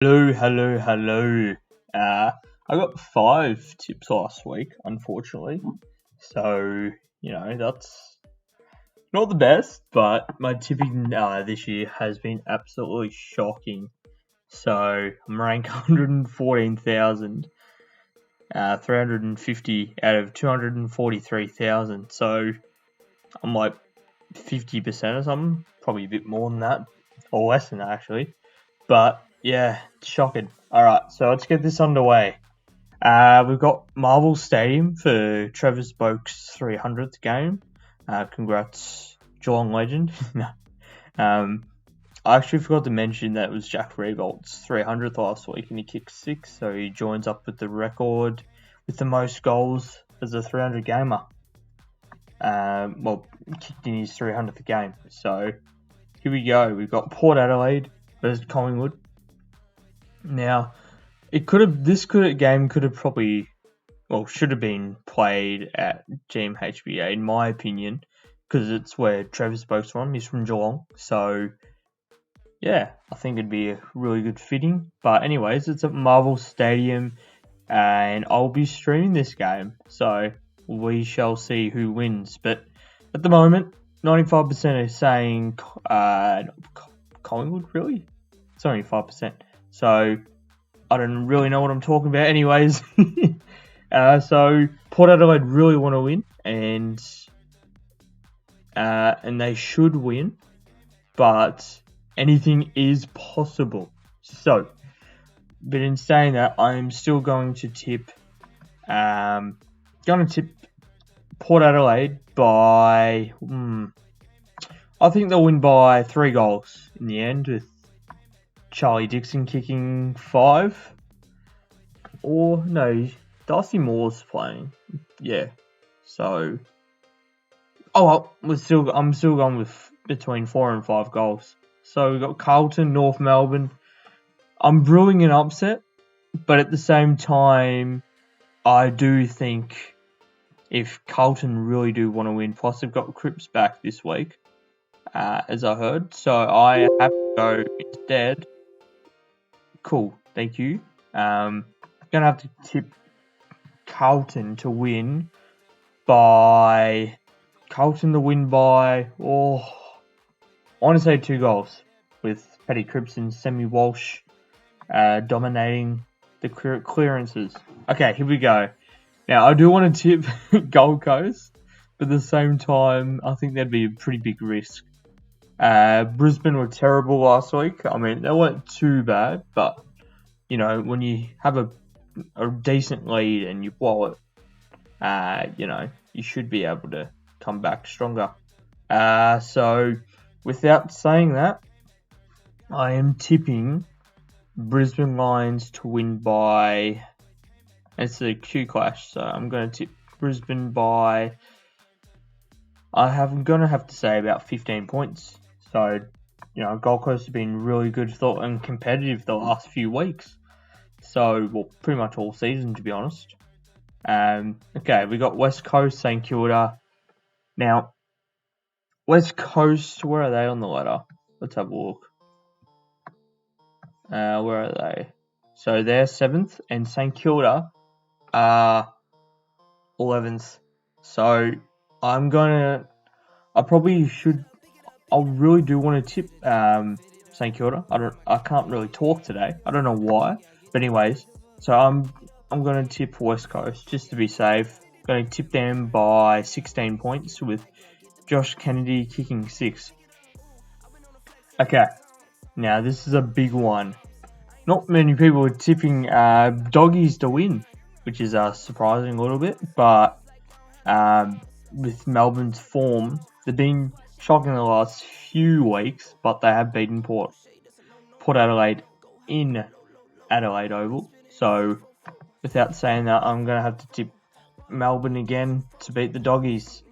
Hello. I got 5 tips last week, unfortunately. So, that's not the best, but my tipping this year has been absolutely shocking. So, I'm ranked 114,350 out of 243,000. So, I'm like 50% or something, probably a bit more than that, or less than that, actually. But yeah, shocking. All right, so let's get this underway. We've got Marvel Stadium for Trevor Spoke's 300th game. Congrats, Geelong legend. No. I actually forgot to mention that it was Jack Revolt's 300th last week, and he kicked 6, so he joins up with the record with the most goals as a 300 gamer. Kicked in his 300th game. So here we go. We've got Port Adelaide versus Collingwood. Now, this game could have probably, should have been played at GMHBA, in my opinion, because it's where Trevor Spoke's from. He's from Geelong, so yeah, I think it'd be a really good fitting. But anyways, it's at Marvel Stadium, and I'll be streaming this game, so we shall see who wins. But at the moment, 95% are saying Collingwood. Really, it's only 5%. So I don't really know what I'm talking about. Anyways, so Port Adelaide really want to win, and they should win, but anything is possible. So, but in saying that, I'm still going to tip Port Adelaide by. I think they'll win by 3 goals in the end, with Charlie Dixon kicking 5. Or no, Darcy Moore's playing. Yeah. So I'm still going with between 4 and 5 goals. So we've got Carlton, North Melbourne. I'm brewing an upset, but at the same time, I do think if Carlton really do want to win, plus they've got Cripps back this week, as I heard. So I have to go instead. Cool, thank you. Gonna have to tip Carlton to win by. I want to say 2 goals, with Paddy Cripps and Semi Walsh dominating the clearances. Okay, here we go. Now, I do want to tip Gold Coast, but at the same time, I think that'd be a pretty big risk. Brisbane were terrible last week. I mean, they weren't too bad, but, when you have a decent lead and you blow it, you should be able to come back stronger. So, without saying that, I am tipping Brisbane Lions to win by. It's a Q clash, so I'm going to tip Brisbane by. I'm going to have to say about 15 points. So, Gold Coast have been really good and competitive the last few weeks. So, pretty much all season, to be honest. Okay, we got West Coast, St Kilda. Now, West Coast, where are they on the ladder? Let's have a look. Where are they? So they're 7th, and St Kilda are 11th. So I really do want to tip St Kilda. I can't really talk today. I don't know why, but anyways, so I'm going to tip West Coast just to be safe. Going to tip them by 16 points with Josh Kennedy kicking 6. Okay, now this is a big one. Not many people are tipping doggies to win, which is surprising a little bit. But with Melbourne's form, they've been shocking the last few weeks, but they have beaten Port Adelaide in Adelaide Oval. So, without saying that, I'm going to have to tip Melbourne again to beat the doggies.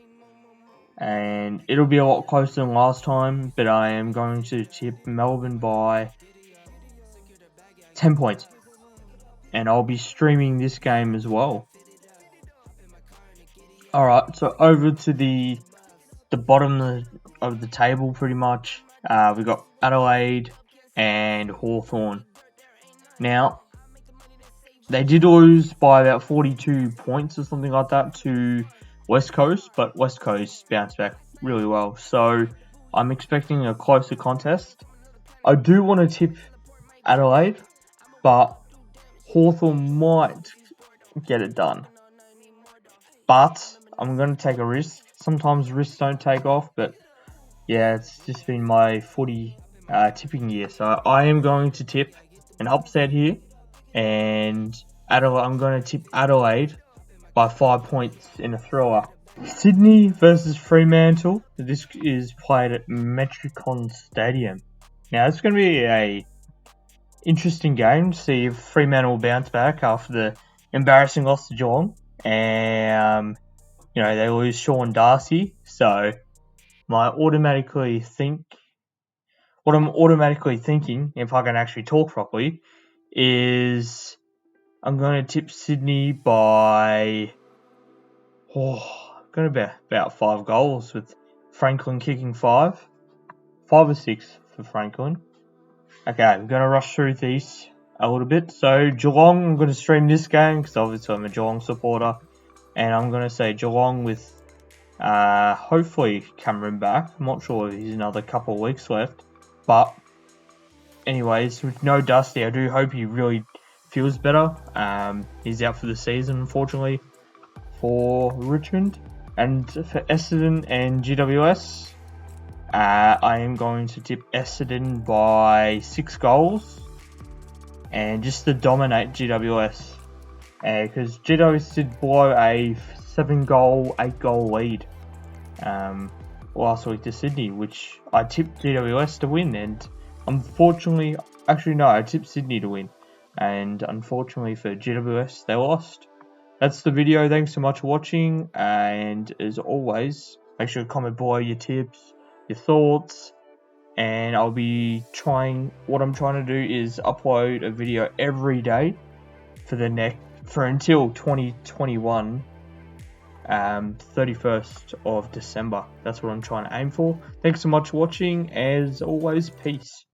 And it'll be a lot closer than last time, but I am going to tip Melbourne by 10 points. And I'll be streaming this game as well. Alright, so over to the bottom of the table pretty much. We've got Adelaide and Hawthorn. Now, they did lose by about 42 points or something like that to West Coast, but West Coast bounced back really well. So I'm expecting a closer contest. I do want to tip Adelaide, but Hawthorn might get it done. But I'm going to take a risk. Sometimes risks don't take off, but yeah, it's just been my footy tipping year. So I am going to tip an upset here, and I'm going to tip Adelaide by 5 points in a thriller. Sydney versus Fremantle. This is played at Metricon Stadium. Now, it's going to be a interesting game to see if Fremantle will bounce back after the embarrassing loss to Geelong. And, they lose Sean Darcy. So, what I'm automatically thinking, if I can actually talk properly, is I'm going to tip Sydney by going to be about 5 goals, with Franklin kicking 5 or 6 for Franklin. Okay, I'm going to rush through these a little bit. So Geelong, I'm going to stream this game because obviously I'm a Geelong supporter, and I'm going to say Geelong with hopefully Cameron back. I'm not sure if he's another couple of weeks left, but anyways, with no Dusty, I do hope he really feels better. He's out for the season, unfortunately, for Richmond. And for Essendon and GWS, I am going to tip Essendon by 6 goals, and just to dominate GWS, because GWS did blow a 7-goal, 8-goal lead last week to Sydney, which I tipped GWS to win, and unfortunately, I tipped Sydney to win, and unfortunately for GWS, they lost. That's the video. Thanks so much for watching, and as always, make sure to comment below your tips, your thoughts, and I'll be what I'm trying to do is upload a video every day for until 2021, 31st of December. That's what I'm trying to aim for. Thanks so much for watching. As always, peace.